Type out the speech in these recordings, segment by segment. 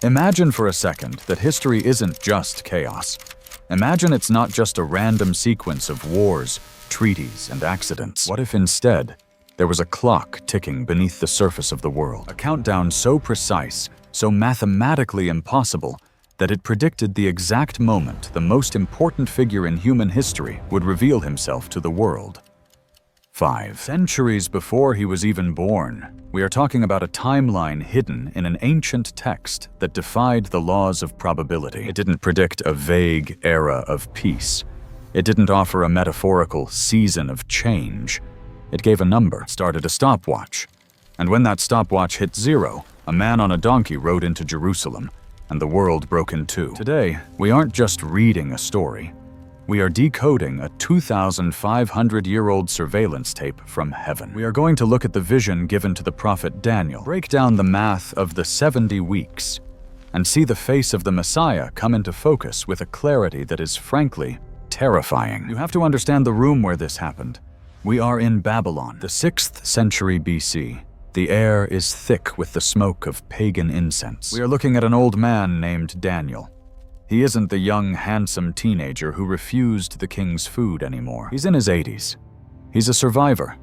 Imagine for a second that history isn't just chaos. Imagine it's not just a random sequence of wars, treaties, and accidents. What if instead, there was a clock ticking beneath the surface of the world? A countdown so precise, so mathematically impossible, that it predicted the exact moment the most important figure in human history would reveal himself to the world. 5 centuries before he was even born, we are talking about a timeline hidden in an ancient text that defied the laws of probability. It didn't predict a vague era of peace. It didn't offer a metaphorical season of change. It gave a number, started a stopwatch. And when that stopwatch hit 0, a man on a donkey rode into Jerusalem, and the world broke in two. Today, we aren't just reading a story. We are decoding a 2,500-year-old surveillance tape from heaven. We are going to look at the vision given to the prophet Daniel, break down the math of the 70 weeks, and see the face of the Messiah come into focus with a clarity that is frankly terrifying. You have to understand the room where this happened. We are in Babylon, the 6th century BC. The air is thick with the smoke of pagan incense. We are looking at an old man named Daniel. He isn't the young, handsome teenager who refused the king's food anymore. He's in his 80s. He's a survivor.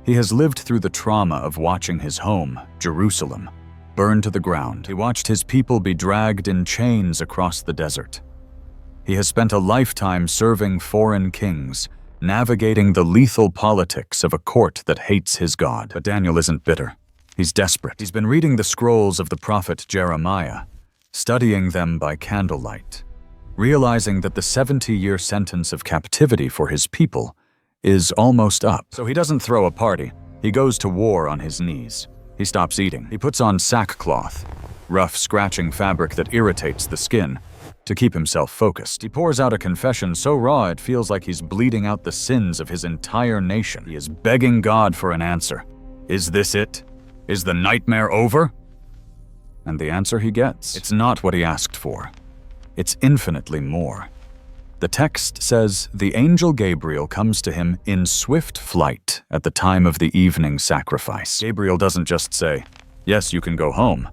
He has lived through the trauma of watching his home, Jerusalem, burn to the ground. He watched his people be dragged in chains across the desert. He has spent a lifetime serving foreign kings, navigating the lethal politics of a court that hates his God. But Daniel isn't bitter. He's desperate. He's been reading the scrolls of the prophet Jeremiah, studying them by candlelight, realizing that the 70-year sentence of captivity for his people is almost up. So he doesn't throw a party. He goes to war on his knees. He stops eating. He puts on sackcloth, rough, scratching fabric that irritates the skin, to keep himself focused. He pours out a confession so raw it feels like he's bleeding out the sins of his entire nation. He is begging God for an answer. Is this it? Is the nightmare over? And the answer he gets, it's not what he asked for. It's infinitely more. The text says, the angel Gabriel comes to him in swift flight at the time of the evening sacrifice. Gabriel doesn't just say, yes, you can go home.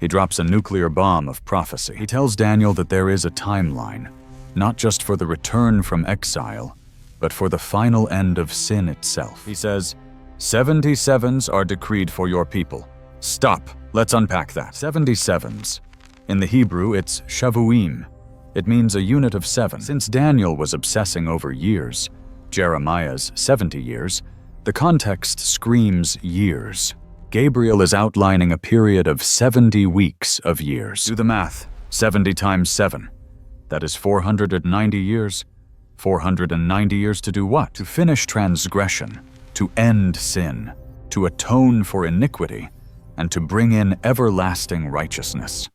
He drops a nuclear bomb of prophecy. He tells Daniel that there is a timeline, not just for the return from exile, but for the final end of sin itself. He says, 77s are decreed for your people. Stop. Let's unpack that. 77s. In the Hebrew, it's Shavuim. It means a unit of 7. Since Daniel was obsessing over years, Jeremiah's 70 years, the context screams years. Gabriel is outlining a period of 70 weeks of years. Do the math. 70 times 7. That is 490 years. 490 years to do what? To finish transgression, to end sin, to atone for iniquity, and to bring in everlasting righteousness.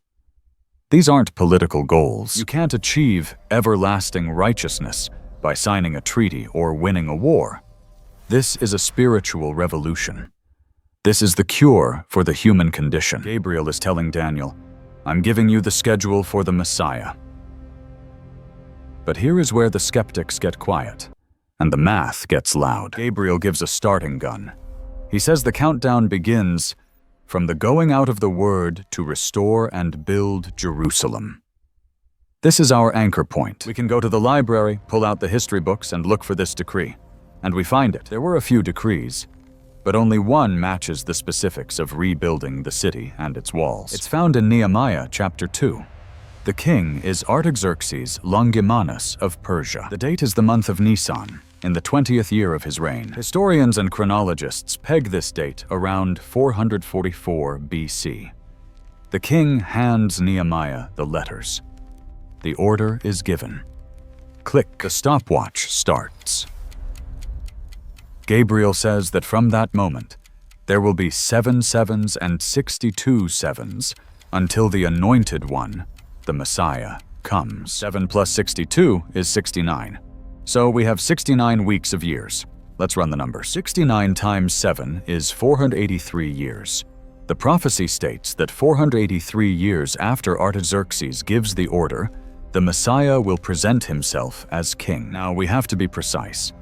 These aren't political goals. You can't achieve everlasting righteousness by signing a treaty or winning a war. This is a spiritual revolution. This is the cure for the human condition. Gabriel is telling Daniel, I'm giving you the schedule for the Messiah. But here is where the skeptics get quiet, and the math gets loud. Gabriel gives a starting gun. He says the countdown begins from the going out of the word to restore and build Jerusalem. This is our anchor point. We can go to the library, pull out the history books, and look for this decree. And we find it. There were a few decrees, but only one matches the specifics of rebuilding the city and its walls. It's found in Nehemiah chapter 2. The king is Artaxerxes Longimanus of Persia. The date is the month of Nisan, in the 20th year of his reign. Historians and chronologists peg this date around 444 BC. The king hands Nehemiah the letters. The order is given. Click, the stopwatch starts. Gabriel says that from that moment, there will be 7 sevens and 62 sevens until the anointed one, the Messiah, comes. 7 plus 62 is 69. So we have 69 weeks of years. Let's run the numbers. 69 times 7 is 483 years. The prophecy states that 483 years after Artaxerxes gives the order, the Messiah will present himself as king. Now, we have to be precise.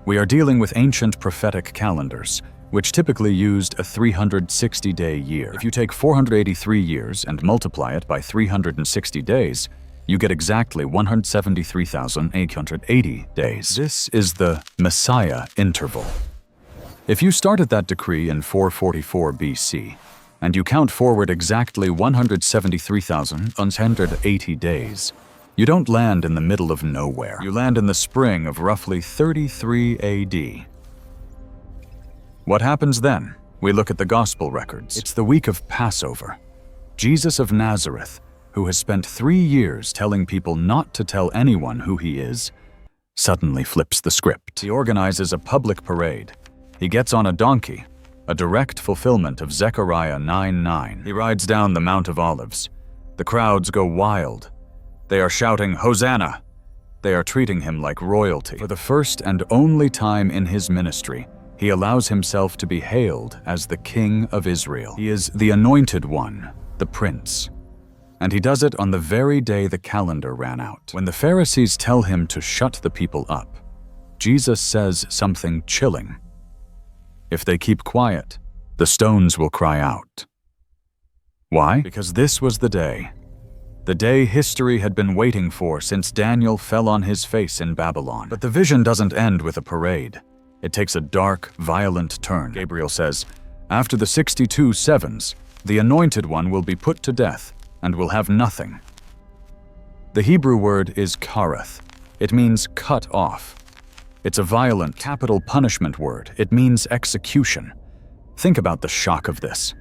We are dealing with ancient prophetic calendars, which typically used a 360-day year. If you take 483 years and multiply it by 360 days, you get exactly 173,880 days. This is the Messiah interval. If you started that decree in 444 BC, and you count forward exactly 173,180 days, you don't land in the middle of nowhere. You land in the spring of roughly 33 AD. What happens then? We look at the gospel records. It's the week of Passover. Jesus of Nazareth, who has spent 3 years telling people not to tell anyone who he is, suddenly flips the script. He organizes a public parade. He gets on a donkey, a direct fulfillment of Zechariah 9:9. He rides down the Mount of Olives. The crowds go wild. They are shouting, "Hosanna!" They are treating him like royalty. For the first and only time in his ministry, he allows himself to be hailed as the King of Israel. He is the Anointed One, the Prince. And he does it on the very day the calendar ran out. When the Pharisees tell him to shut the people up, Jesus says something chilling. If they keep quiet, the stones will cry out. Why? Because this was the day history had been waiting for since Daniel fell on his face in Babylon. But the vision doesn't end with a parade. It takes a dark, violent turn. Gabriel says, after the 62 sevens, the Anointed One will be put to death and will have nothing. The Hebrew word is kareth. It means cut off. It's a violent, capital punishment word. It means execution. Think about the shock of this.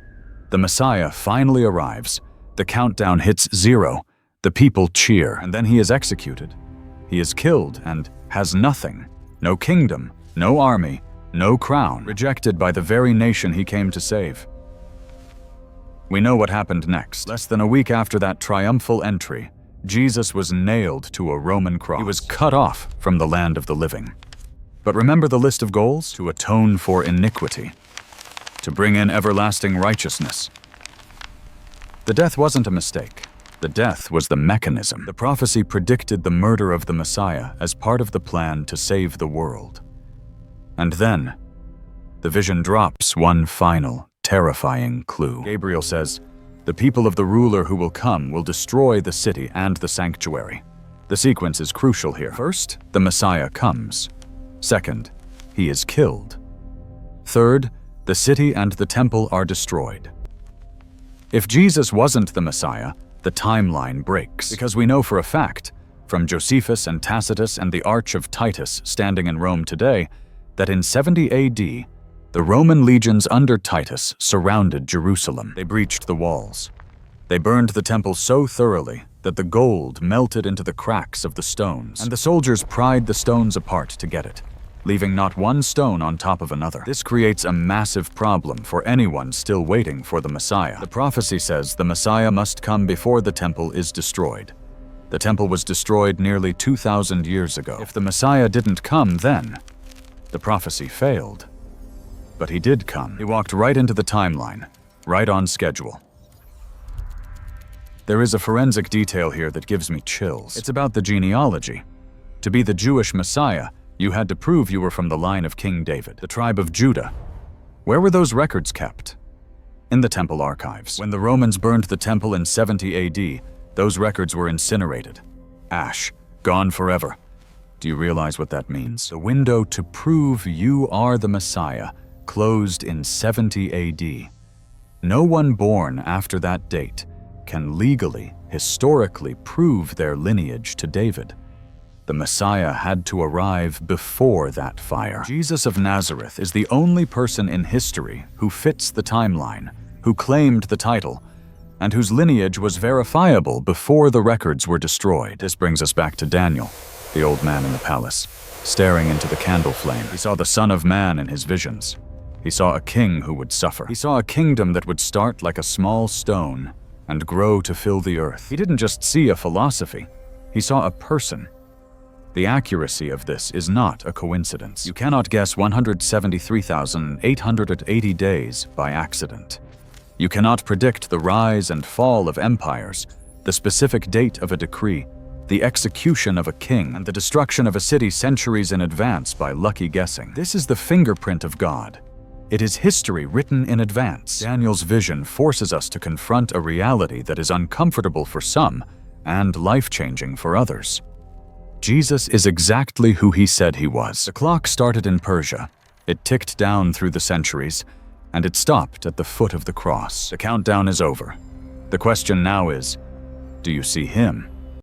The Messiah finally arrives. The countdown hits 0. The people cheer, and then he is executed. He is killed and has nothing. No kingdom, no army, no crown, rejected by the very nation he came to save. We know what happened next. Less than a week after that triumphal entry, Jesus was nailed to a Roman cross. He was cut off from the land of the living. But remember the list of goals? To atone for iniquity, to bring in everlasting righteousness. The death wasn't a mistake. The death was the mechanism. The prophecy predicted the murder of the Messiah as part of the plan to save the world. And then, the vision drops one final, terrifying clue. Gabriel says, the people of the ruler who will come will destroy the city and the sanctuary. The sequence is crucial here. First, the Messiah comes. Second, he is killed. Third, the city and the temple are destroyed. If Jesus wasn't the Messiah, the timeline breaks. Because we know for a fact, from Josephus and Tacitus and the Arch of Titus standing in Rome today, that in 70 AD, the Roman legions under Titus surrounded Jerusalem. They breached the walls. They burned the temple so thoroughly that the gold melted into the cracks of the stones, and the soldiers pried the stones apart to get it, leaving not one stone on top of another. This creates a massive problem for anyone still waiting for the Messiah. The prophecy says the Messiah must come before the temple is destroyed. The temple was destroyed nearly 2,000 years ago. If the Messiah didn't come then, the prophecy failed. But he did come. He walked right into the timeline, right on schedule. There is a forensic detail here that gives me chills. It's about the genealogy. To be the Jewish Messiah, you had to prove you were from the line of King David, the tribe of Judah. Where were those records kept? In the temple archives. When the Romans burned the temple in 70 AD, those records were incinerated. Ash, gone forever. Do you realize what that means? The window to prove you are the Messiah closed in 70 AD. No one born after that date can legally, historically prove their lineage to David. The Messiah had to arrive before that fire. Jesus of Nazareth is the only person in history who fits the timeline, who claimed the title, and whose lineage was verifiable before the records were destroyed. This brings us back to Daniel, the old man in the palace, staring into the candle flame. He saw the Son of Man in his visions. He saw a king who would suffer. He saw a kingdom that would start like a small stone and grow to fill the earth. He didn't just see a philosophy. He saw a person. The accuracy of this is not a coincidence. You cannot guess 173,880 days by accident. You cannot predict the rise and fall of empires, the specific date of a decree, the execution of a king, and the destruction of a city centuries in advance by lucky guessing. This is the fingerprint of God. It is history written in advance. Daniel's vision forces us to confront a reality that is uncomfortable for some and life-changing for others. Jesus is exactly who he said he was. The clock started in Persia. It ticked down through the centuries, and it stopped at the foot of the cross. The countdown is over. The question now is, do you see him?